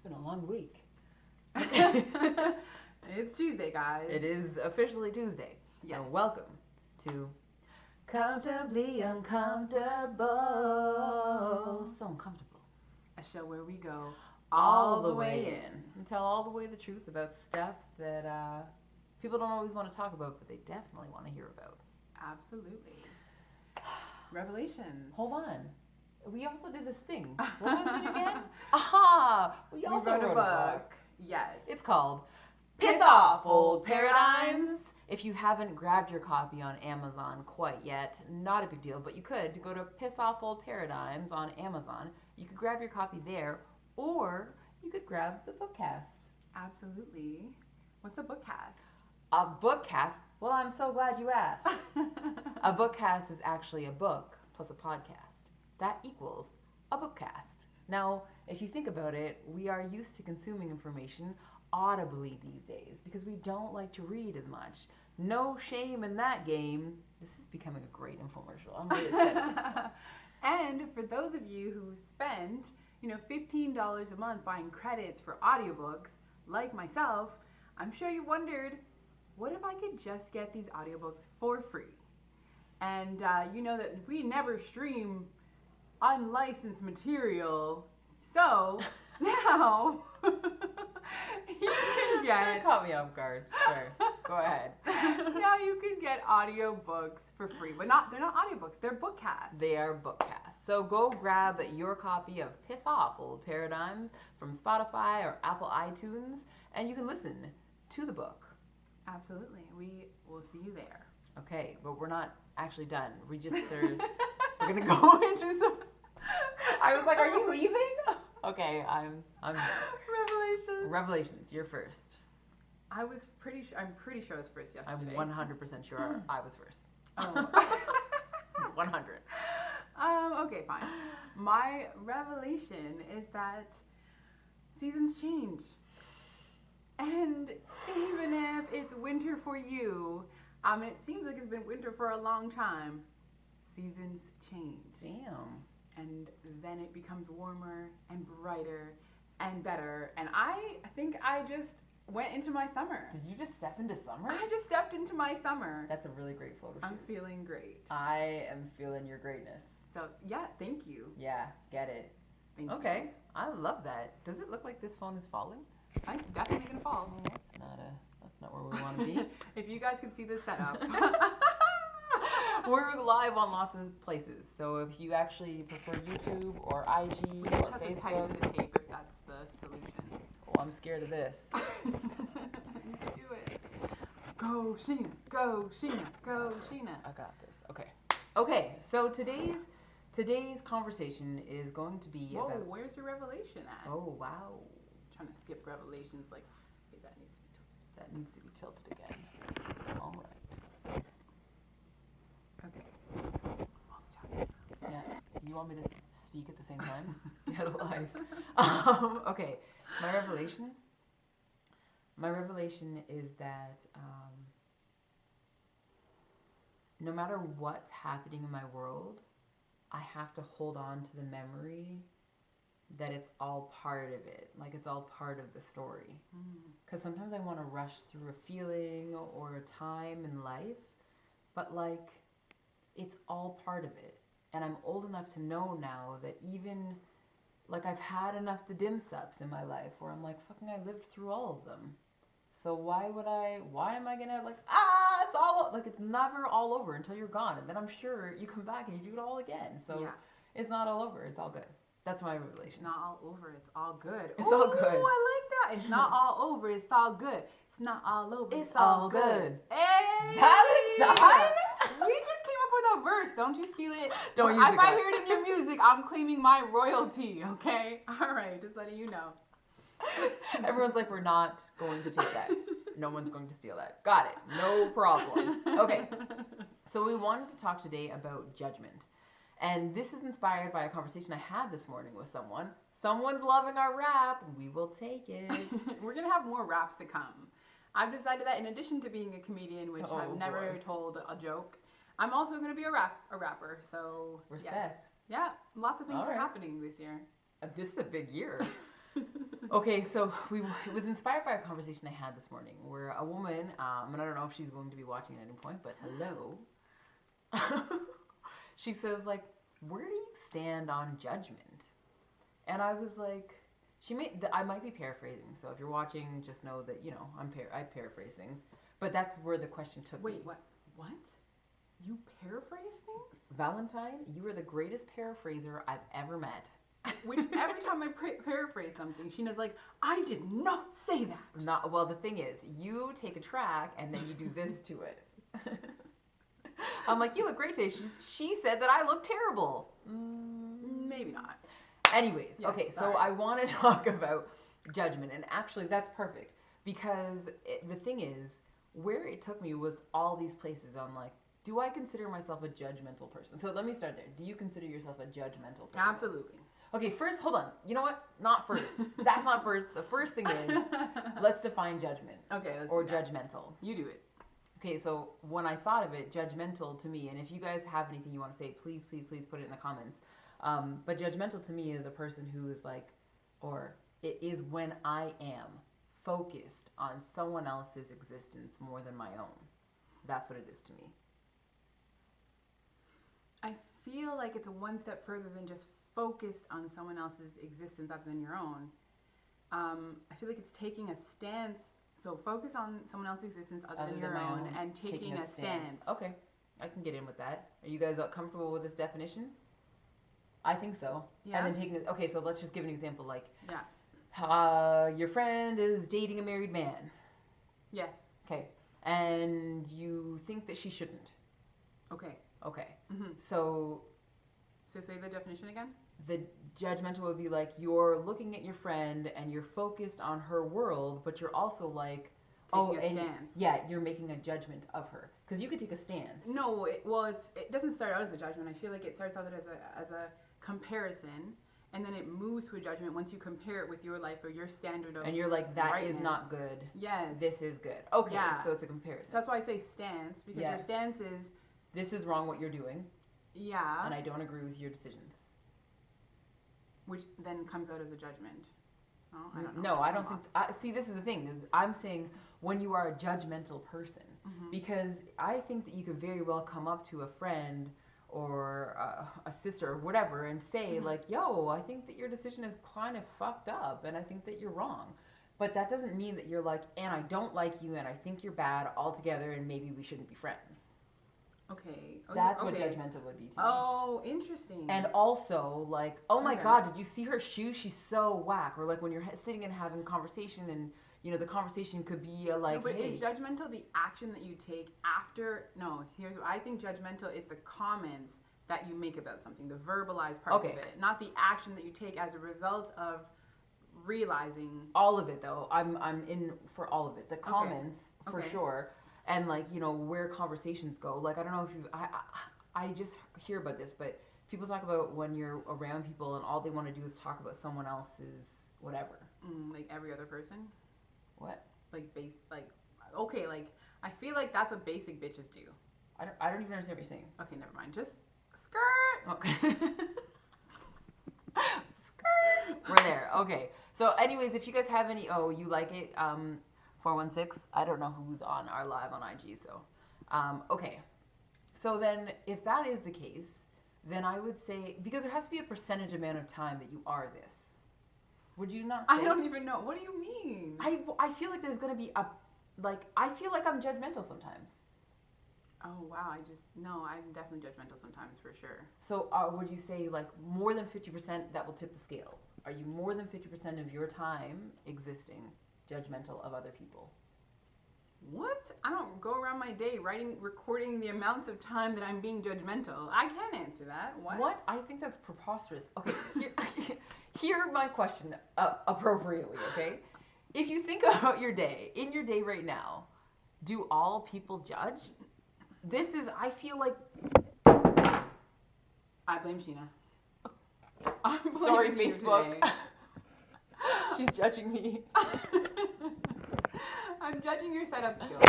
It's been a long week. It's Tuesday, guys. It is officially Tuesday. Yes. And welcome to Comfortably Uncomfortable. So uncomfortable. A show where we go All the way in. And tell all the way the truth about stuff that people don't always want to talk about, but they definitely want to hear about. Absolutely. Revelations. Hold on. We also did this thing. What was it again? Aha! We also wrote a book. Yes. It's called Piss Off, Old Paradigms. If you haven't grabbed your copy on Amazon quite yet, not a big deal, but you could go to Piss Off Old Paradigms on Amazon. You could grab your copy there, or you could grab the bookcast. Absolutely. What's a bookcast? A bookcast? Well, I'm so glad you asked. A bookcast is actually a book plus a podcast. That equals a bookcast. Now, if you think about it, we are used to consuming information audibly these days because we don't like to read as much. No shame in that game. This is becoming a great infomercial. I'm really excited. And for those of you who spend, $15 a month buying credits for audiobooks, like myself, I'm sure you wondered, what if I could just get these audiobooks for free? And you know that we never stream unlicensed material, so now you can get... Caught me off guard. Sure. Go ahead. Now you can get audiobooks for free, but they're not audiobooks, they're bookcasts. They are bookcasts. So go grab your copy of Piss Off Old Paradigms from Spotify or Apple iTunes, and you can listen to the book. Absolutely. We will see you there. Okay, but we're not actually done. We just are... We're going to go into some... I was like, are you leaving? Okay, I'm Revelations, you're first. I'm pretty sure I was first yesterday. I'm 100% sure I was first. Oh. 100. Okay, fine. My revelation is that seasons change. And even if it's winter for you, it seems like it's been winter for a long time. Seasons change. Damn. And then it becomes warmer and brighter and better. And I think I just went into my summer. Did you just step into summer? I just stepped into my summer. That's a really great photo shoot. I'm feeling great. I am feeling your greatness. So, yeah, thank you. Yeah, get it. Thank you. Okay, I love that. Does it look like this phone is falling? It's definitely going to fall. That's not where we want to be. If you guys could see this setup. We're live on lots of places, so if you actually prefer YouTube or IG or have Facebook, to tighten the tape if that's the solution. Oh, I'm scared of this. You can do it. Go Sheena, go Sheena, go Sheena. I got this. Okay. So today's conversation is going to be Whoa, about. where's your revelation at? Oh wow. Trying to skip revelations like, okay, That needs to be tilted again. All right. Okay. Yeah. You want me to speak at the same time? Get a life. Okay. My revelation is that no matter what's happening in my world, I have to hold on to the memory that it's all part of it. Like it's all part of the story. Because sometimes I want to rush through a feeling or a time in life, but like it's all part of it. And I'm old enough to know now that even, like I've had enough dim sups in my life where I'm like, fucking I lived through all of them. So why am I gonna it's all, like it's never all over until you're gone. And then I'm sure you come back and you do it all again. So yeah. It's not all over, it's all good. That's my revelation. It's not all over, it's all good. It's all good. Oh, I like that. It's not all over, it's all good. It's not all over, it's all good. Hey! Valentine! We just came up with a verse. Don't you steal it. Don't use it. If I hear it in your music, I'm claiming my royalty, okay? All right, just letting you know. Everyone's like, we're not going to take that. No one's going to steal that. Got it. No problem. Okay. So we wanted to talk today about judgment. And this is inspired by a conversation I had this morning with someone. Someone's loving our rap. We will take it. We're going to have more raps to come. I've decided that in addition to being a comedian, which I've never told a joke, I'm also going to be a rapper. So, respect. Yes. Yeah, lots of things are happening this year. This is a big year. Okay, so it was inspired by a conversation I had this morning where a woman, and I don't know if she's going to be watching at any point, but hello. She says, like, where do you stand on judgment? And I was like, I might be paraphrasing, so if you're watching, just know that, I paraphrase things. But that's where the question took me. Wait, what? You paraphrase things? Valentine, you are the greatest paraphraser I've ever met. Which every time I paraphrase something, Sheena's like, I did not say that. Well, the thing is, you take a track and then you do this to it. I'm like, you look great today. She said that I look terrible. Maybe not. Anyways, Yes, okay, sorry. so I want to talk about judgment, and actually that's perfect because the thing is, where it took me was all these places. I'm like, do I consider myself a judgmental person? So let me start there. Do you consider yourself a judgmental person? Absolutely. Okay, first, hold on. You know what? Not first. That's not first. The first thing is, let's define judgment. Okay, let's or do that. judgmental. You do it. Okay, so when I thought of it, judgmental to me, and if you guys have anything you want to say, please put it in the comments. But judgmental to me is a person who is like, or it is when I am focused on someone else's existence more than my own. That's what it is to me. I feel like it's one step further than just focused on someone else's existence other than your own. I feel like it's taking a stance. So focus on someone else's existence other than your own and taking a stance. Okay, I can get in with that. Are you guys comfortable with this definition? I think so. Yeah. And then okay, so let's just give an example. Like, yeah. Your friend is dating a married man. Yes. Okay, and you think that she shouldn't. Okay. Okay. Mm-hmm. So say the definition again. The judgmental would be like you're looking at your friend and you're focused on her world, but you're also like, taking a stance. Yeah, you're making a judgment of her because you could take a stance. No, it doesn't start out as a judgment. I feel like it starts out as a comparison, and then it moves to a judgment once you compare it with your life or your standard of. And you're like, that rightness. is not good. Yes. This is good. Okay, yeah. So it's a comparison. So that's why I say stance, because your stance is. This is wrong what you're doing. Yeah. And I don't agree with your decisions. Which then comes out as a judgment. Oh, I don't know. No, I don't think. See, this is the thing. I'm saying when you are a judgmental person, because I think that you could very well come up to a friend or a sister or whatever and say like, yo, I think that your decision is kind of fucked up and I think that you're wrong. But that doesn't mean that you're like, and I don't like you and I think you're bad altogether and maybe we shouldn't be friends. Okay. That's what judgmental would be to me. Oh, interesting. And also, like, oh my God, did you see her shoes? She's so whack. Or like when you're sitting and having a conversation and, the conversation could be like, no, but hey. Is judgmental the action that you take after? No, here's what I think judgmental is the comments that you make about something, the verbalized part of it, not the action that you take as a result of realizing. All of it, though. I'm in for all of it. The comments, for sure. And like, where conversations go. Like, I don't know if I just hear about this, but people talk about when you're around people and all they want to do is talk about someone else's whatever. Like every other person? What? Like I feel like that's what basic bitches do. I don't even understand what you're saying. Okay, never mind. Just skirt. Okay. Skirt. We're there. Okay. So anyways, if you guys have any, you like it, 416. I don't know who's on our live on IG. So, okay. So then if that is the case, then I would say, because there has to be a percentage amount of time that you are this. Would you not say? I don't even know. What do you mean? I feel like there's going to be I feel like I'm judgmental sometimes. Oh, wow. I'm definitely judgmental sometimes for sure. So would you say like more than 50% that will tip the scale? Are you more than 50% of your time existing judgmental of other people? What? I don't go around my day recording the amounts of time that I'm being judgmental. I can't answer that. What? I think that's preposterous. Okay, hear my question appropriately, okay? If you think about in your day right now, do all people judge? I feel like... I blame Sheena. I'm sorry, blaming Facebook. She's judging me. I'm judging your setup skills.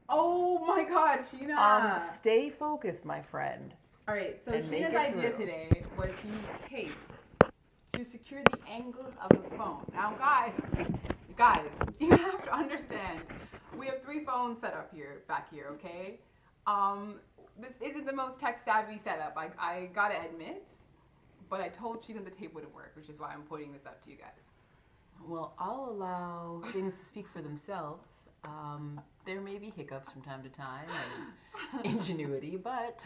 Oh my God, Sheena. Stay focused, my friend. All right, so Sheena's idea today was to use tape to secure the angles of the phone. Now, guys, Guys, you have to understand. We have 3 phones set up back here, okay? This isn't the most tech savvy setup. I gotta admit, but I told Sheena the tape wouldn't work, which is why I'm pointing this out to you guys. Well, I'll allow things to speak for themselves. There may be hiccups from time to time and ingenuity, but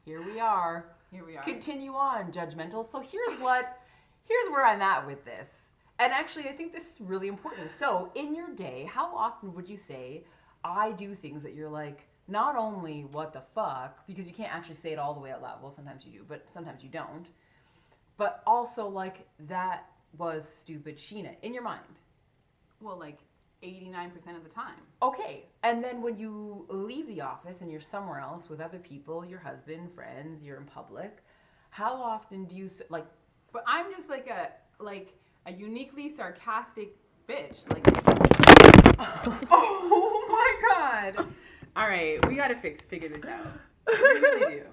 here we are. Here we are. Continue on, judgmental. So here's where I'm at with this. And actually, I think this is really important. So in your day, how often would you say, I do things that you're like, not only what the fuck, because you can't actually say it all the way out loud. Well, sometimes you do, but sometimes you don't. But also like, that was stupid Sheena in your mind. Well, like 89% of the time. Okay. And then when you leave the office and you're somewhere else with other people, your husband, friends, you're in public, how often do you like? But I'm just like a uniquely sarcastic bitch. Like, oh my god! All right, we gotta figure this out. We really do.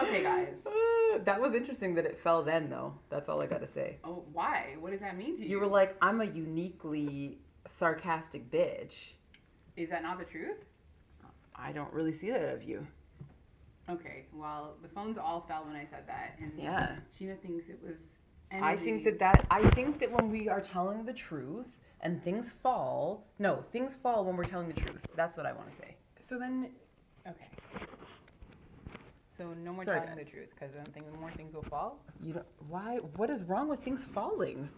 Okay, guys. That was interesting that it fell then, though. That's all I gotta say. Oh, why? What does that mean to you? You were like, I'm a uniquely sarcastic bitch. Is that not the truth? I don't really see that of you. Okay, well, the phones all fell when I said that, and Yeah. Sheena thinks it was energy. I think that when we are telling the truth and things fall when we're telling the truth. That's what I want to say. So then, okay. So no more Sorry, telling guys. the truth, because I think more things will fall. You don't. Why? What is wrong with things falling?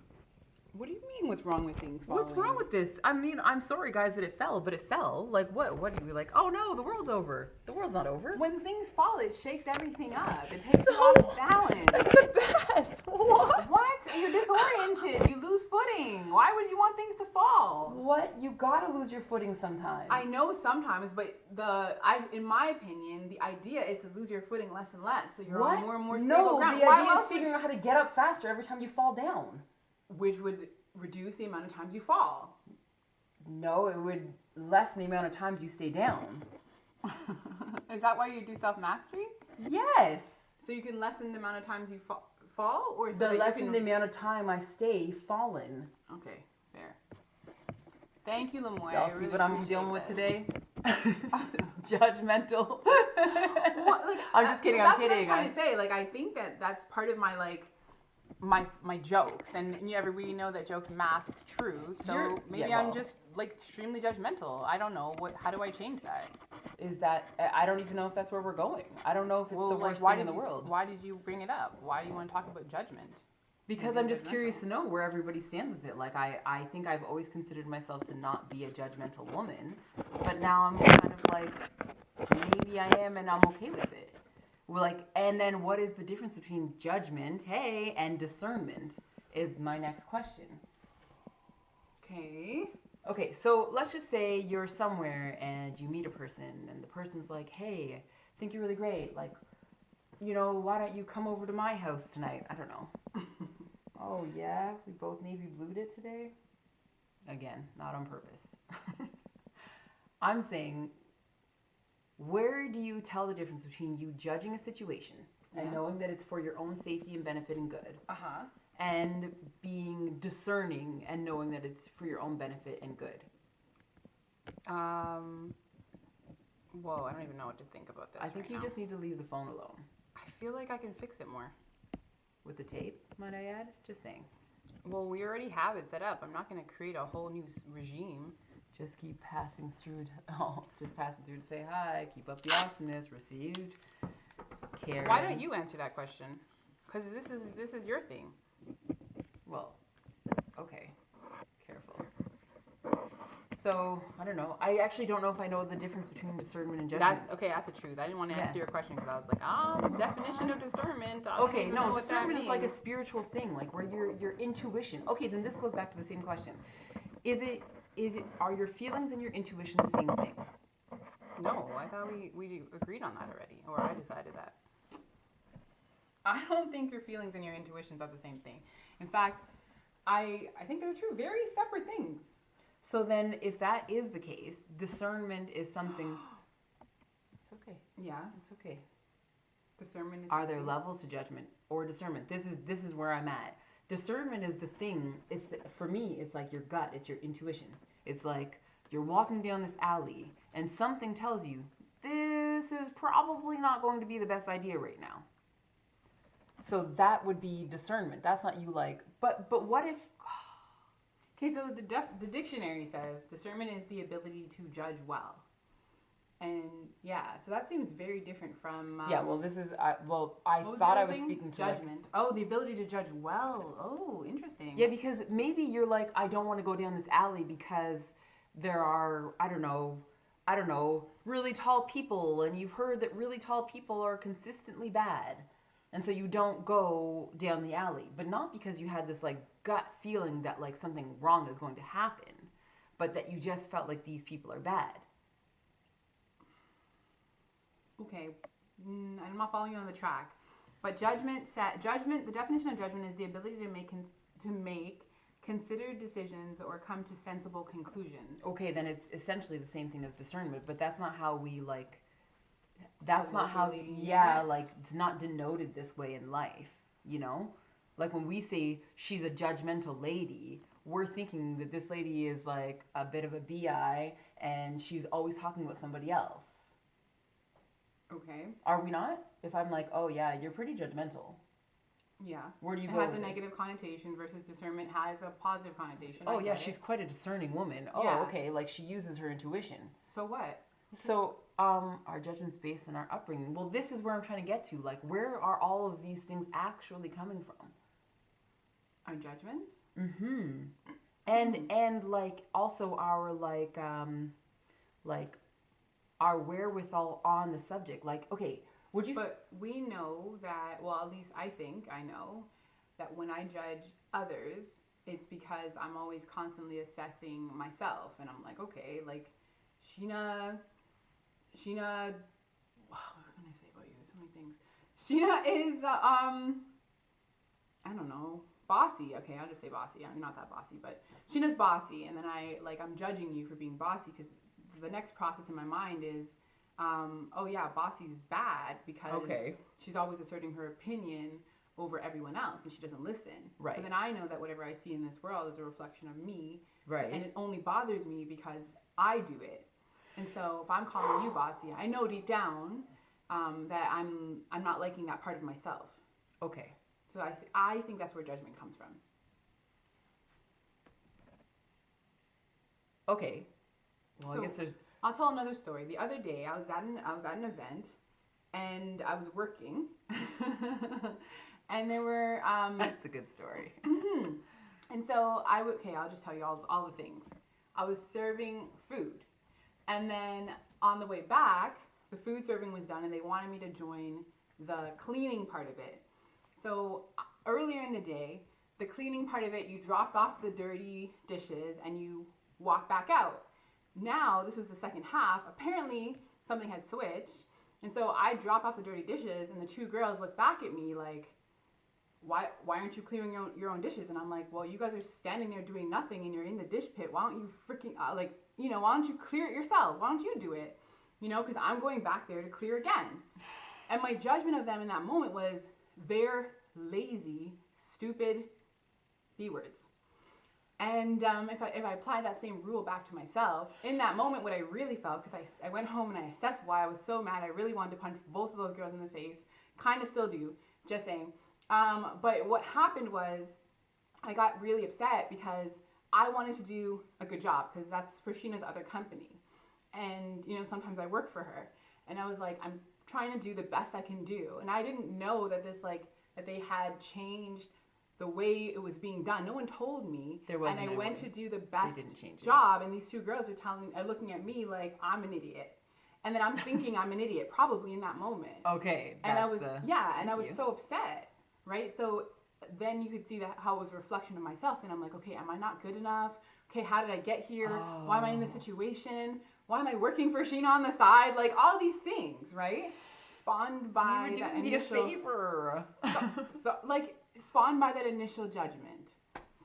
What do you mean? What's wrong with things falling? What's wrong with this? I mean, I'm sorry, guys, that it fell, but it fell. Like, what? What do you like? Oh no, the world's over. The world's not over. When things fall, it shakes everything up. It takes So- you off balance. That's the best. What? What? You're disoriented. You lose footing. Why would you want things to fall? What? You gotta lose your footing sometimes. I know sometimes, but in my opinion, the idea is to lose your footing less and less, so you're on more and more stable No, ground. the Why idea is else would- figuring out how to get up faster every time you fall down. which would reduce the amount of times you fall. No, it would lessen the amount of times you stay down. Is that why you do self-mastery? Yes. So you can lessen the amount of times you fall, or so The that lessen you the can... amount of time I stay fallen. Okay, fair. Thank you, Lemoy. Y'all I see really what I'm appreciate dealing with that. today? It's judgmental. What, like, I'm just kidding. I'm that's kidding. What I'm trying to say. Like, I think that's part of my my jokes, and we know that jokes mask truth. So maybe I'm just like extremely judgmental. I don't know how do I change that? Is that I don't even know if that's where we're going. I don't know if it's the worst thing in the world. Why did you bring it up? Why do you want to talk about judgment? Because I'm just curious to know where everybody stands with it. Like, I think I've always considered myself to not be a judgmental woman, but now I'm kind of like, maybe I am, and I'm okay with it. Like, and then what is the difference between judgment, hey, and discernment is my next question. Okay, so let's just say you're somewhere and you meet a person and the person's like, hey, I think you're really great. Like, you know, why don't you come over to my house tonight? I don't know. Oh, yeah? We both navy blued it today? Again, not on purpose. I'm saying, where do you tell the difference between you judging a situation and knowing that it's for your own safety and benefit and good, and being discerning and knowing that it's for your own benefit and good? Whoa, I don't even know what to think about this. I think you just need to leave the phone alone. I feel like I can fix it more. With the tape, might I add? Just saying. Well, we already have it set up. I'm not going to create a whole new regime. Just keep passing through to say hi, keep up the awesomeness, received, care. Why don't you answer that question? Because this is your thing. Well, okay, careful. So, I don't know. I actually don't know if I know the difference between discernment and judgment. That's the truth. I didn't want to answer your question because I was like, definition of discernment. Okay, no, discernment is like a spiritual thing, like where your intuition. Okay, then this goes back to the same question. Are your feelings and your intuition the same thing? No, I thought we agreed on that already, or I decided that. I don't think your feelings and your intuitions are the same thing. In fact, I think they're two very separate things. So then, if that is the case, discernment is something. It's okay. Yeah, It's okay. discernment is. Are there levels to judgment or discernment? This is where I'm at. discernment is the thing. For me, it's like your gut. It's your intuition. It's like you're walking down this alley and something tells you this is probably not going to be the best idea right now. So that would be discernment. That's not you like, but what if? Okay, so the dictionary says discernment is the ability to judge well. And yeah, so that seems very different from. Yeah, well, this is I thought I was speaking to judgment. Oh, the ability to judge well. Oh, interesting. Yeah, because maybe you're like, I don't want to go down this alley because there are I don't know, really tall people, and you've heard that really tall people are consistently bad, and so you don't go down the alley. But not because you had this like gut feeling that like something wrong is going to happen, but that you just felt like these people are bad. Okay, I'm not following you on the track, but judgment. The definition of judgment is the ability to make considered decisions or come to sensible conclusions. Okay, then it's essentially the same thing as discernment, but that's not how we like. That's not how. Yeah, like it's not denoted this way in life. You know, like when we say she's a judgmental lady, we're thinking that this lady is like a bit of a bi and she's always talking about somebody else. Okay. Are we not? If I'm like, oh yeah, you're pretty judgmental. Yeah. Where do you it go? It has a negative connotation versus discernment has a positive connotation. Oh yeah, she's quite a discerning woman. Oh, yeah. Okay, like she uses her intuition. So what? So our judgment's based on our upbringing. Well, this is where I'm trying to get to. Like, where are all of these things actually coming from? Our judgments? Mm-hmm. And like also our like our wherewithal on the subject. Like, okay, would you? But we know that. Well, at least I think I know that when I judge others, it's because I'm always constantly assessing myself, and I'm like, okay, like Sheena. What can I say about you? There's so many things. Sheena is I don't know, bossy. Okay, I'll just say bossy. I'm not that bossy, but Sheena's bossy, and then I'm judging you for being bossy because the next process in my mind is, oh yeah, bossy's bad because she's always asserting her opinion over everyone else and she doesn't listen. Right. But then I know that whatever I see in this world is a reflection of me. Right. So, and it only bothers me because I do it. And so if I'm calling you bossy, I know deep down that I'm not liking that part of myself. Okay. So I think that's where judgment comes from. Okay. Well, So, I guess there's. I'll tell another story. The other day, I was at an event, and I was working, and there were. That's a good story. Mm-hmm. And so I'll just tell you all the things. I was serving food, and then on the way back, the food serving was done, and they wanted me to join the cleaning part of it. So earlier in the day, the cleaning part of it, you dropped off the dirty dishes and you walk back out. Now, this was the second half. Apparently, something had switched. And so I drop off the dirty dishes, and the two girls look back at me like, why aren't you clearing your own dishes? And I'm like, well, you guys are standing there doing nothing, and you're in the dish pit. Why don't you freaking, why don't you clear it yourself? Why don't you do it? Because I'm going back there to clear again. And my judgment of them in that moment was, they're lazy, stupid B-words. And if I apply that same rule back to myself, in that moment, what I really felt, because I went home and I assessed why I was so mad. I really wanted to punch both of those girls in the face. Kind of still do, just saying. But what happened was I got really upset because I wanted to do a good job because that's for Sheena's other company. And, sometimes I work for her. And I was like, I'm trying to do the best I can do. And I didn't know that that they had changed the way it was being done. No one told me. There wasn't. And I went to do the best change job, and these two girls are looking at me like I'm an idiot. And then I'm thinking I'm an idiot, probably in that moment. Okay. And I was I was so upset, right? So then you could see how it was a reflection of myself, and I'm like, okay, am I not good enough? Okay, how did I get here? Oh. Why am I in this situation? Why am I working for Sheena on the side? Like all these things, right? Spawned by you were that doing me a favor. Spawned by that initial judgment.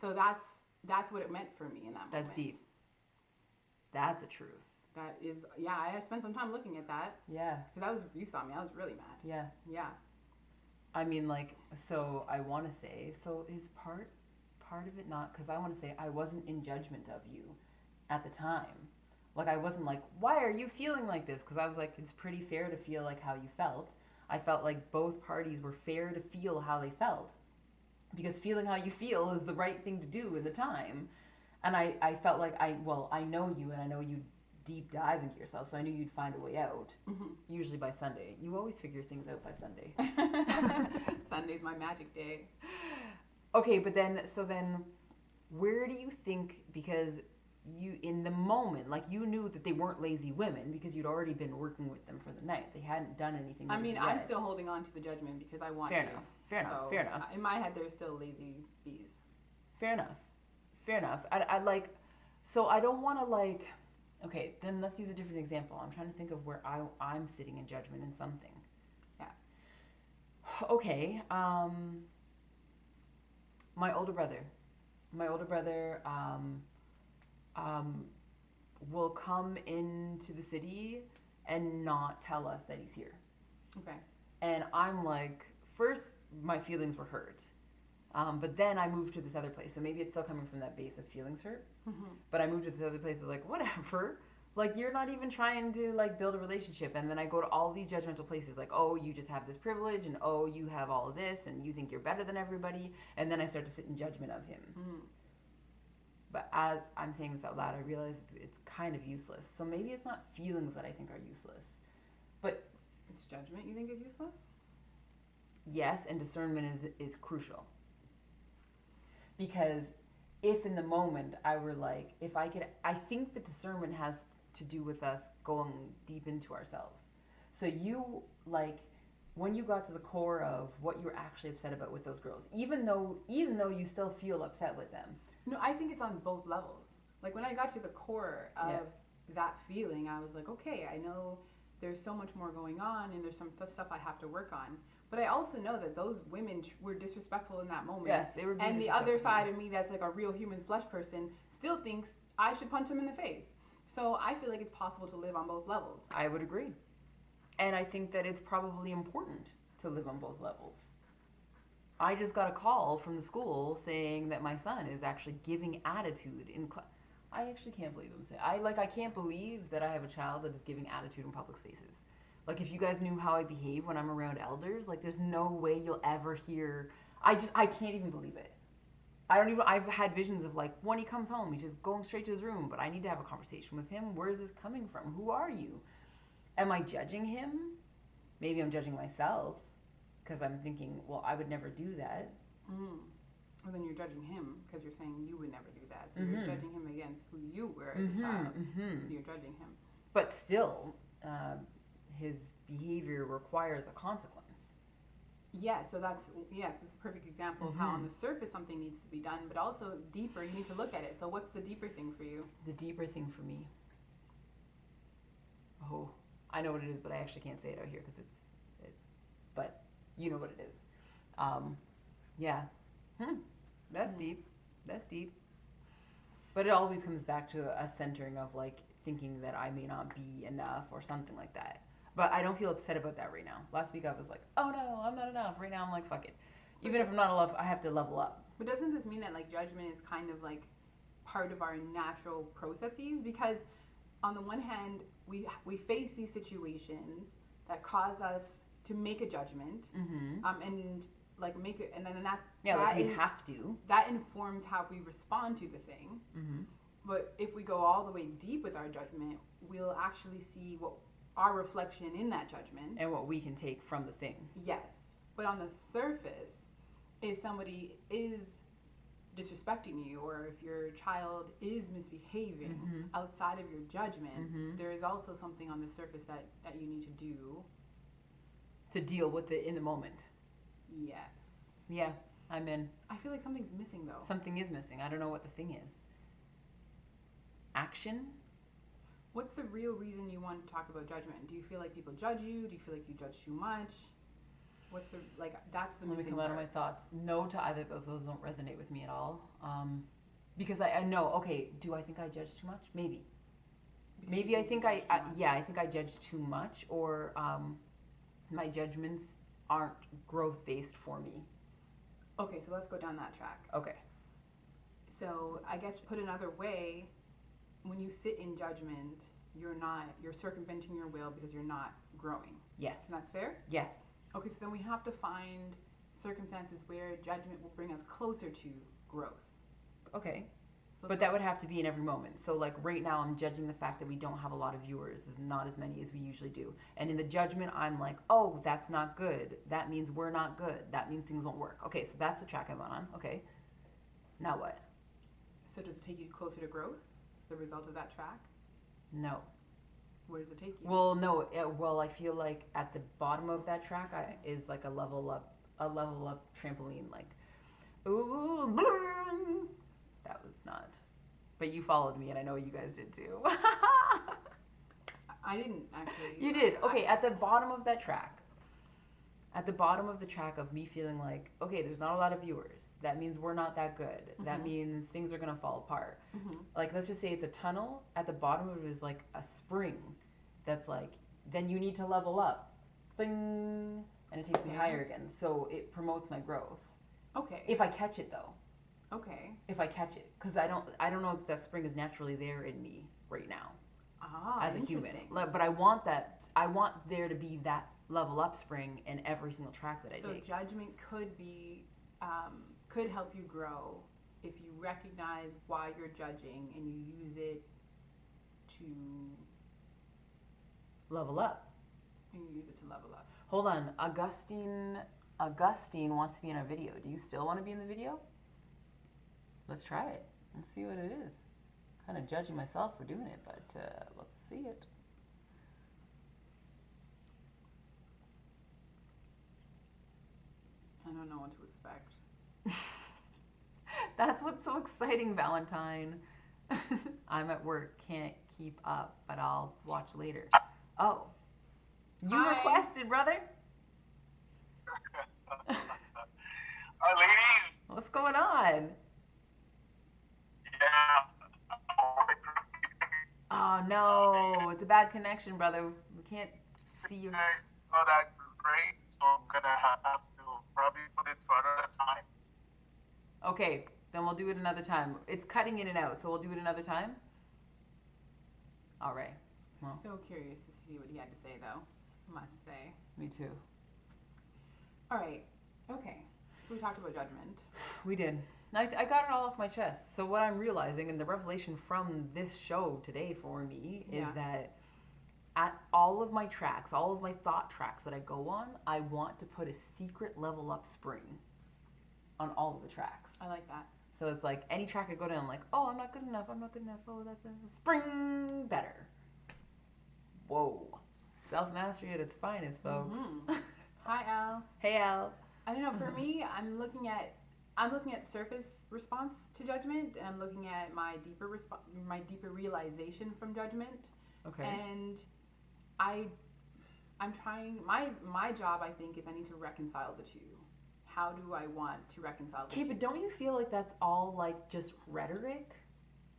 So that's what it meant for me in that moment. That's deep. That's a truth. That is, I spent some time looking at that. Yeah. Because you saw me, I was really mad. Yeah. Yeah. I mean, so I want to say, so is part part of it not, because I want to say I wasn't in judgment of you at the time. Like, I wasn't like, why are you feeling like this? Because I was like, it's pretty fair to feel like how you felt. I felt like both parties were fair to feel how they felt. Because feeling how you feel is the right thing to do in the time. And I felt like, I know you, and I know you deep dive into yourself, so I knew you'd find a way out, usually by Sunday. You always figure things out by Sunday. Sunday's my magic day. Okay, but then, where do you think, because you, in the moment, like, you knew that they weren't lazy women because you'd already been working with them for the night. They hadn't done anything. I mean, yet. I'm still holding on to the judgment because I want Fair to. enough. Fair enough. In my head, they're still lazy bees. Fair enough. I like, so I don't want to, like, okay, then let's use a different example. I'm trying to think of where I'm sitting in judgment in something. Yeah. Okay, my older brother will come into the city and not tell us that he's here. Okay. And I'm like, first my feelings were hurt, but then I moved to this other place, so maybe it's still coming from that base of feelings hurt. But I moved to this other place of like, whatever, like, you're not even trying to, like, build a relationship. And then I go to all these judgmental places, like, oh, you just have this privilege, and oh, you have all of this, and you think you're better than everybody. And then I start to sit in judgment of him. But as I'm saying this out loud, I realize it's kind of useless. So maybe it's not feelings that I think are useless, but it's judgment you think is useless? Yes, and discernment is crucial. Because if in the moment I were like, I think the discernment has to do with us going deep into ourselves. So you, like, when you got to the core of what you were actually upset about with those girls, even though you still feel upset with them. No, I think it's on both levels. Like, when I got to the core of that feeling, I was like, okay, I know there's so much more going on, and there's some stuff I have to work on. But I also know that those women were disrespectful in that moment. Yes, they were being And the other side of me that's like a real human flesh person still thinks I should punch them in the face. So I feel like it's possible to live on both levels. I would agree. And I think that it's probably important to live on both levels. I just got a call from the school saying that my son is actually giving attitude in class. I actually can't believe I'm saying. I can't believe that I have a child that is giving attitude in public spaces. Like, if you guys knew how I behave when I'm around elders, like, there's no way you'll ever hear. I can't even believe it. I've had visions of, like, when he comes home, he's just going straight to his room, but I need to have a conversation with him. Where is this coming from? Who are you? Am I judging him? Maybe I'm judging myself, because I'm thinking, well, I would never do that. Well, then you're judging him because you're saying you would never do that. So you're judging him against who you were as a child. So you're judging him. But still, his behavior requires a consequence. Yeah, so it's a perfect example of how on the surface something needs to be done, but also deeper, you need to look at it. So what's the deeper thing for you? The deeper thing for me. Oh, I know what it is, but I actually can't say it out here because but you know what it is. That's deep. That's deep. But it always comes back to a centering of, like, thinking that I may not be enough or something like that. But I don't feel upset about that right now. Last week I was like, oh no, I'm not enough. Right now I'm like, fuck it. Even if I'm not enough, I have to level up. But doesn't this mean that, like, judgment is kind of like part of our natural processes? Because on the one hand, we face these situations that cause us to make a judgment, and like make it, and then we have to. That informs how we respond to the thing. But if we go all the way deep with our judgment, we'll actually see what our reflection in that judgment and what we can take from the thing. Yes, but on the surface, if somebody is disrespecting you, or if your child is misbehaving outside of your judgment, there is also something on the surface that you need to do to deal with it in the moment. Yes. Yeah, I'm in. I feel like something's missing, though. Something is missing. I don't know what the thing is. Action? What's the real reason you want to talk about judgment? Do you feel like people judge you? Do you feel like you judge too much? What's the, like, that's the missing Let me come out of my thoughts. No to either of those. Those don't resonate with me at all. Because I know, okay, do I think I judge too much? Maybe. Maybe I think I think I judge too much, or my judgments aren't growth-based for me. Okay, so let's go down that track. Okay. So I guess put another way, when you sit in judgment, you're circumventing your will because you're not growing. Yes. And that's fair? Yes. Okay, so then we have to find circumstances where judgment will bring us closer to growth. Okay. So But that would have to be in every moment. So like right now I'm judging the fact that we don't have a lot of viewers, is not as many as we usually do. And in the judgment I'm like, oh, that's not good. That means we're not good. That means things won't work. Okay, so that's the track I'm on. Okay. Now what? So does it take you closer to growth, the result of that track? No. Where does it take you? Well, no. Well, I feel like at the bottom of that track is like a level up trampoline. Like, ooh, boom. That was not. But you followed me, and I know you guys did too. I didn't actually. You did. Okay, at the bottom of that track. At the bottom of the track of me feeling like, okay, there's not a lot of viewers. That means we're not that good. Mm-hmm. That means things are going to fall apart. Mm-hmm. Like, let's just say it's a tunnel. At the bottom of it is like a spring that's like, then you need to level up. Bing! And it takes me higher again. So it promotes my growth. Okay. If I catch it, though. Okay. If I catch it. Because I don't know if that spring is naturally there in me right now. As a human. But I want there to be that level up spring in every single track that I take. So judgment could help you grow if you recognize why you're judging and you use it to level up. And you use it to level up. Hold on, Augustine wants to be in our video. Do you still want to be in the video? Let's try it and see what it is. Kind of judging myself for doing it, but let's see it. I don't know what to expect. That's what's so exciting, Valentine. I'm at work, can't keep up, but I'll watch later. Oh, you Hi. requested, brother. Hi, ladies. What's going on? Yeah. Oh no, it's a bad connection, brother. We can't see you. Oh, that's great. So I'm gonna have to probably put it for another time. Okay, then we'll do it another time. It's cutting in and out, so we'll do it another time. All right. Well, so curious to see what he had to say, though. Must say. Me too. All right. Okay. So we talked about judgment. We did. I got it all off my chest. So what I'm realizing, and the revelation from this show today for me, is that at all of my tracks, all of my thought tracks that I go on, I want to put a secret level up spring on all of the tracks. I like that. So it's like any track I go down, I'm like, oh, I'm not good enough. Oh, that's a spring better. Whoa. Self-mastery at its finest, folks. Mm-hmm. Hi, Al. Hey, Al. I don't know. For me, I'm looking at surface response to judgment, and I'm looking at my deeper realization from judgment. Okay. And I'm trying. My job, I think, is I need to reconcile the two. How do I want to reconcile the two? Okay, but don't you feel like that's all like just rhetoric?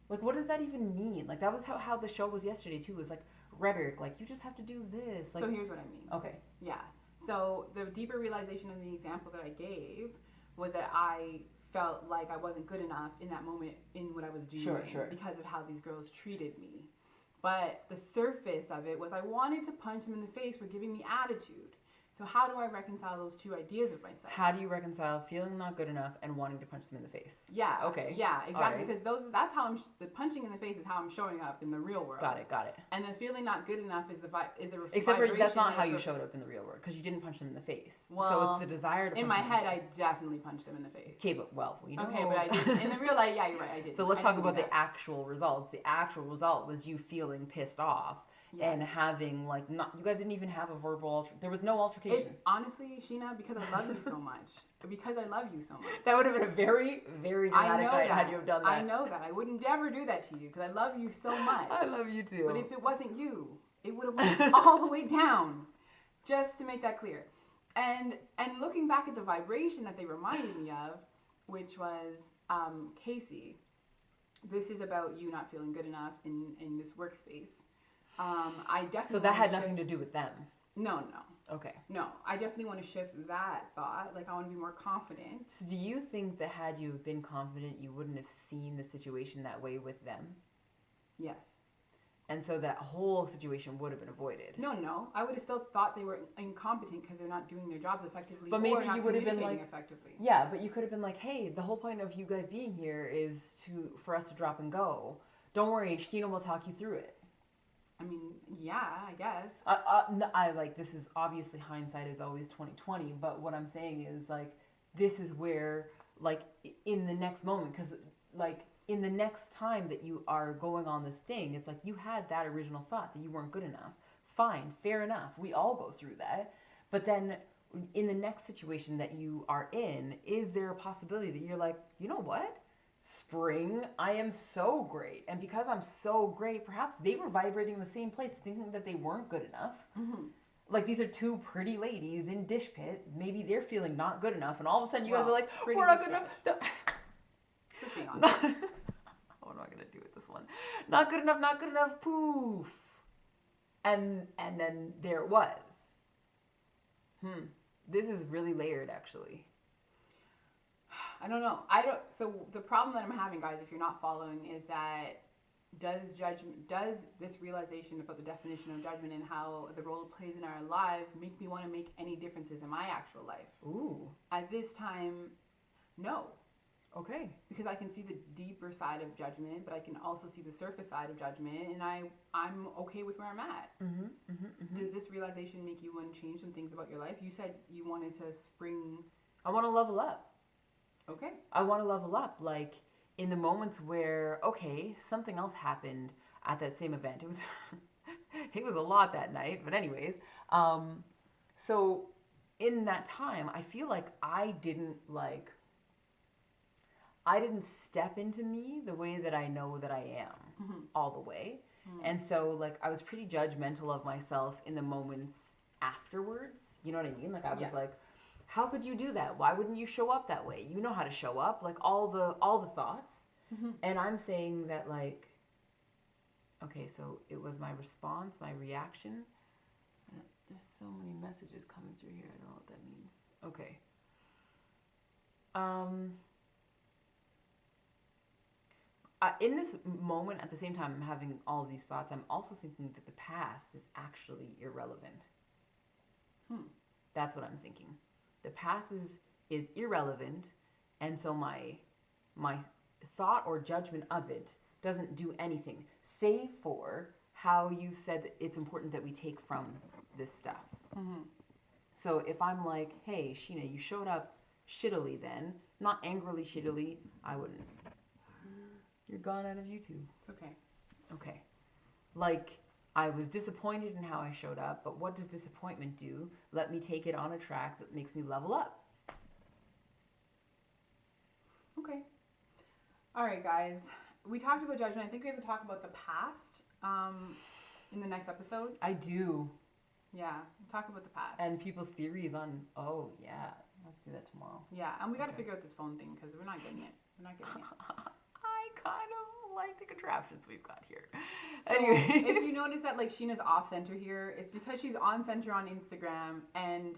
Like, what does that even mean? Like, that was how the show was yesterday too. It was like rhetoric. Like, you just have to do this. Like, so here's what I mean. Okay. Yeah. So the deeper realization in the example that I gave was that I felt like I wasn't good enough in that moment in what I was doing because of how these girls treated me. But the surface of it was I wanted to punch them in the face for giving me attitude. So how do I reconcile those two ideas of myself? How do you reconcile feeling not good enough and wanting to punch them in the face? Yeah. Okay. Yeah, exactly. Right. Because that's how the punching in the face is how I'm showing up in the real world. Got it. And the feeling not good enough is Except for that's not how you showed up in the real world, because you didn't punch them in the face. Well, so it's the desire to punch in my them head, in the face. I definitely punched them in the face. Okay, but we know. Okay, but I did. In the real life, yeah, you're right, I did. So let's talk about the actual results. The actual result was you feeling pissed off. Yes. And having you guys didn't even have a verbal there was no altercation. Honestly, Sheena, because I love you so much. Because I love you so much. That would have been a very, very dramatic night had you have done that. I know that. I would never do that to you because I love you so much. I love you too. But if it wasn't you, it would have went all the way down. Just to make that clear. And looking back at the vibration that they reminded me of, which was Casey, this is about you not feeling good enough in this workspace. I definitely so that had nothing to do with them. No. Okay. No, I definitely want to shift that thought. Like, I want to be more confident. So do you think that had you been confident, you wouldn't have seen the situation that way with them? Yes. And so that whole situation would have been avoided. No. I would have still thought they were incompetent because they're not doing their jobs effectively. But maybe or not you would have been communicating like, effectively. yeah, but you could have been like, hey, the whole point of you guys being here is for us to drop and go. Don't worry, Sheena will talk you through it. I mean, yeah, I guess. I like, this is obviously hindsight is always 2020, but what I'm saying is like, this is where, like, in the next moment, because like in the next time that you are going on this thing, it's like you had that original thought that you weren't good enough. Fine, fair enough. We all go through that. But then in the next situation that you are in, is there a possibility that you're like, you know what? Spring, I am so great. And because I'm so great, perhaps they were vibrating in the same place, thinking that they weren't good enough. Mm-hmm. Like, these are two pretty ladies in Dish Pit. Maybe they're feeling not good enough. And all of a sudden you guys are like, we're not good enough. Just being honest. What am I going to do with this one? Not good enough, poof. And then there it was. This is really layered, actually. I don't know. So the problem that I'm having, guys, if you're not following, is that does this realization about the definition of judgment and how the role it plays in our lives make me want to make any differences in my actual life? Ooh. At this time, no. Okay. Because I can see the deeper side of judgment, but I can also see the surface side of judgment, and I'm okay with where I'm at. Does this realization make you want to change some things about your life? You said you wanted to spring. I want to level up. Okay. I want to level up, like in the moments where, okay, something else happened at that same event. It was it was a lot that night, but anyways, so in that time, I feel like I didn't step into me the way that I know that I am all the way. And so like I was pretty judgmental of myself in the moments afterwards. You know what I mean? Like I was like, how could you do that? Why wouldn't you show up that way? You know how to show up, like all the thoughts. And I'm saying that like, okay, so it was my response, my reaction. There's so many messages coming through here. I don't know what that means. Okay. In this moment, at the same time I'm having all of these thoughts, I'm also thinking that the past is actually irrelevant. That's what I'm thinking. The past is irrelevant, and so my thought or judgment of it doesn't do anything, save for how you said that it's important that we take from this stuff. So if I'm like, hey, Sheena, you showed up shittily then, not angrily shittily, I wouldn't. You're gone out of YouTube. It's okay. Okay. Like, I was disappointed in how I showed up, but what does disappointment do? Let me take it on a track that makes me level up. Okay. All right, guys. We talked about judgment. I think we have to talk about the past in the next episode. I do. Yeah, talk about the past. And people's theories on, oh, yeah, let's do that tomorrow. Yeah, and we got to figure out this phone thing because we're not getting it. I kind of like the contraptions we've got here. So Anyway. if you notice that like Sheena's off center here, it's because she's on center on Instagram and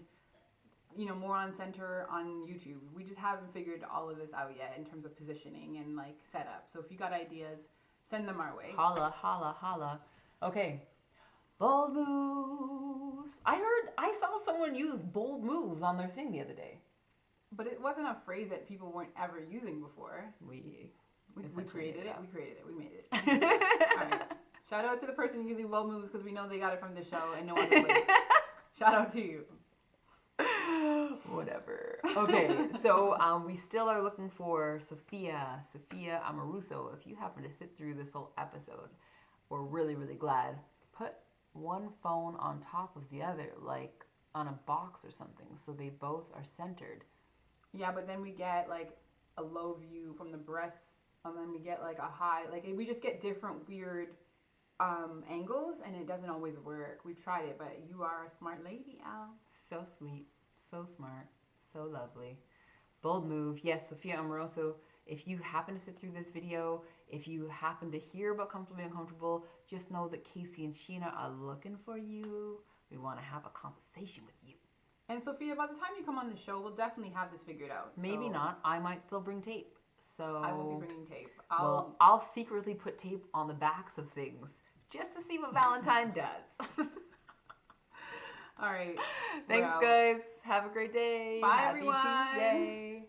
more on center on YouTube. We just haven't figured all of this out yet in terms of positioning and like setup. So if you got ideas, send them our way. Holla, holla, holla. Okay. Bold moves. I saw someone use bold moves on their thing the other day. But it wasn't a phrase that people weren't ever using before. We created it. We created it. We made it. All right. Shout out to the person using bold moves because we know they got it from the show and no other place. Shout out to you. Whatever. Okay, so we still are looking for Sophia Amoruso. If you happen to sit through this whole episode, we're really, really glad. Put one phone on top of the other, like on a box or something, so they both are centered. Yeah, but then we get like a low view from the breasts, and then we get like a high, like we just get different weird angles, and it doesn't always work. We've tried it, but you are a smart lady, Al. So sweet, so smart, so lovely. Bold move. Yes, Sophia Amoroso, if you happen to sit through this video, if you happen to hear about Comfortably Uncomfortable, just know that Casey and Sheena are looking for you. We want to have a conversation with you. And Sophia, by the time you come on the show, we'll definitely have this figured out. Maybe So not. I might still bring tape. So I will be bringing tape. I'll secretly put tape on the backs of things just to see what Valentine does. All right. Thanks, guys. Have a great day. Bye, Happy everyone. Tuesday.